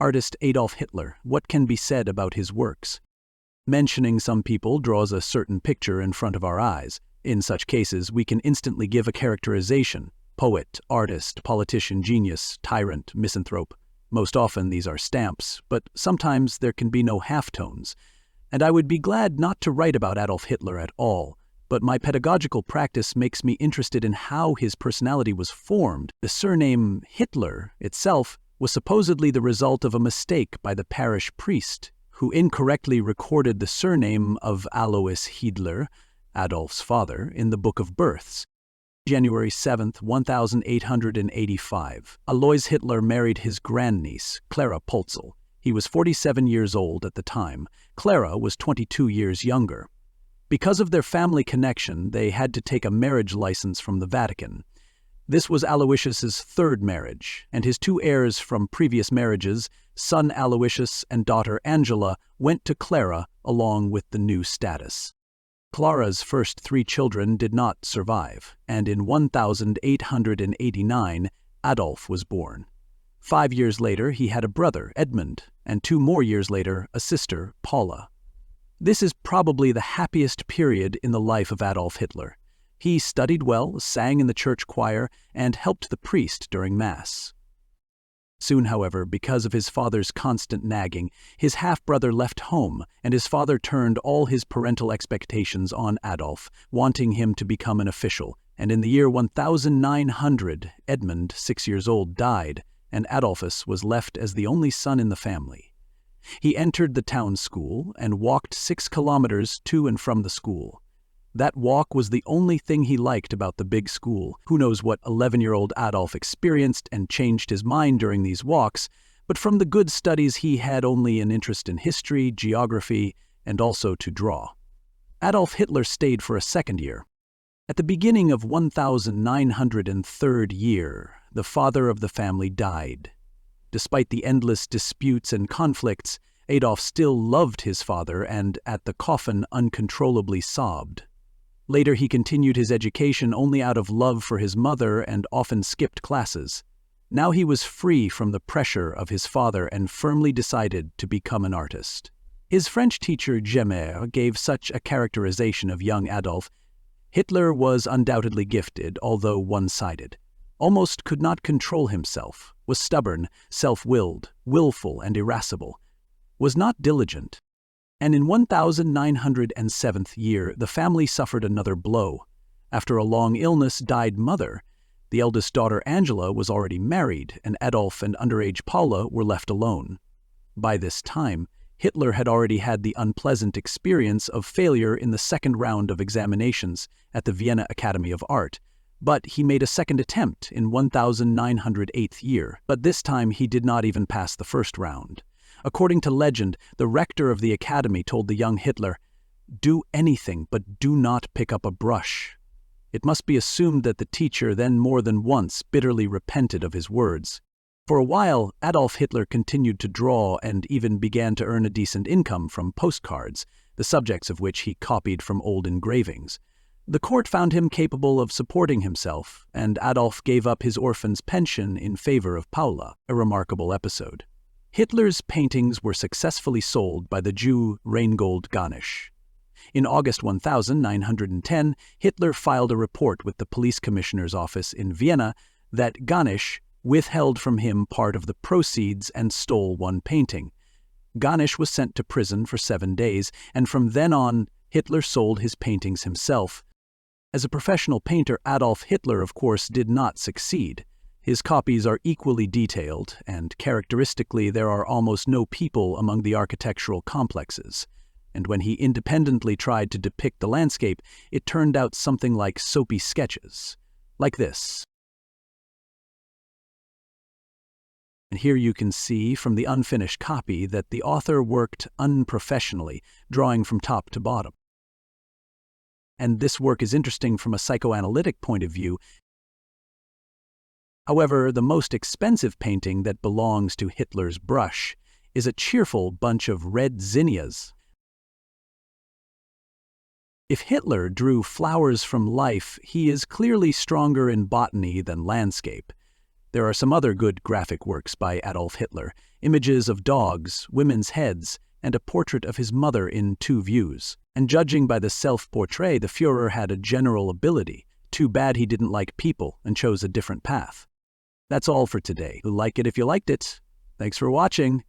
Artist Adolf Hitler, what can be said about his works? Mentioning some people draws a certain picture in front of our eyes. In such cases, we can instantly give a characterization: poet, artist, politician, genius, tyrant, misanthrope. Most often these are stamps, but sometimes there can be no halftones. And I would be glad not to write about Adolf Hitler at all, but my pedagogical practice makes me interested in how his personality was formed. The surname Hitler itself was supposedly the result of a mistake by the parish priest, who incorrectly recorded the surname of Alois Hitler, Adolf's father, in the Book of Births. January 7, 1885. Alois Hitler married his grandniece, Clara Polzel. He was 47 years old at the time. Clara was 22 years younger. Because of their family connection, they had to take a marriage license from the Vatican. This was Aloysius's third marriage, and his two heirs from previous marriages, son Aloysius and daughter Angela, went to Clara along with the new status. Clara's first 3 children did not survive, and in 1889, Adolf was born. 5 years later, he had a brother, Edmund, and 2 more years later, a sister, Paula. This is probably the happiest period in the life of Adolf Hitler. He studied well, sang in the church choir, and helped the priest during Mass. Soon, however, because of his father's constant nagging, his half-brother left home, and his father turned all his parental expectations on Adolf, wanting him to become an official. And in the year 1900, Edmund, 6 years old, died, and Adolphus was left as the only son in the family. He entered the town school and walked 6 kilometers to and from the school. That walk was the only thing he liked about the big school. Who knows what 11-year-old Adolf experienced and changed his mind during these walks, but from the good studies he had only an interest in history, geography, and also to draw. Adolf Hitler stayed for a second year. At the beginning of 1903 year, the father of the family died. Despite the endless disputes and conflicts, Adolf still loved his father and, at the coffin, uncontrollably sobbed. Later he continued his education only out of love for his mother and often skipped classes. Now he was free from the pressure of his father and firmly decided to become an artist. His French teacher Gemer gave such a characterization of young Adolf: Hitler was undoubtedly gifted, although one-sided. Almost could not control himself, was stubborn, self-willed, willful, and irascible, was not diligent. And in 1907 year, the family suffered another blow. After a long illness, died mother. The eldest daughter, Angela, was already married, and Adolf and underage Paula were left alone. By this time, Hitler had already had the unpleasant experience of failure in the second round of examinations at the Vienna Academy of Art, but he made a second attempt in 1908 year, but this time he did not even pass the first round. According to legend, the rector of the academy told the young Hitler, "Do anything, but do not pick up a brush." It must be assumed that the teacher then more than once bitterly repented of his words. For a while, Adolf Hitler continued to draw and even began to earn a decent income from postcards, the subjects of which he copied from old engravings. The court found him capable of supporting himself, and Adolf gave up his orphan's pension in favor of Paula, a remarkable episode. Hitler's paintings were successfully sold by the Jew Reingold Ganisch. In August 1910, Hitler filed a report with the police commissioner's office in Vienna that Ganisch withheld from him part of the proceeds and stole one painting. Ganisch was sent to prison for 7 days, and from then on, Hitler sold his paintings himself. As a professional painter, Adolf Hitler, of course, did not succeed. His copies are equally detailed, and characteristically there are almost no people among the architectural complexes. And when he independently tried to depict the landscape, it turned out something like soapy sketches, like this. And here you can see from the unfinished copy that the author worked unprofessionally, drawing from top to bottom. And this work is interesting from a psychoanalytic point of view. However, the most expensive painting that belongs to Hitler's brush is a cheerful bunch of red zinnias. If Hitler drew flowers from life, he is clearly stronger in botany than landscape. There are some other good graphic works by Adolf Hitler, images of dogs, women's heads, and a portrait of his mother in two views. And judging by the self-portrait, the Führer had a general ability. Too bad he didn't like people and chose a different path. That's all for today. Like it if you liked it. Thanks for watching.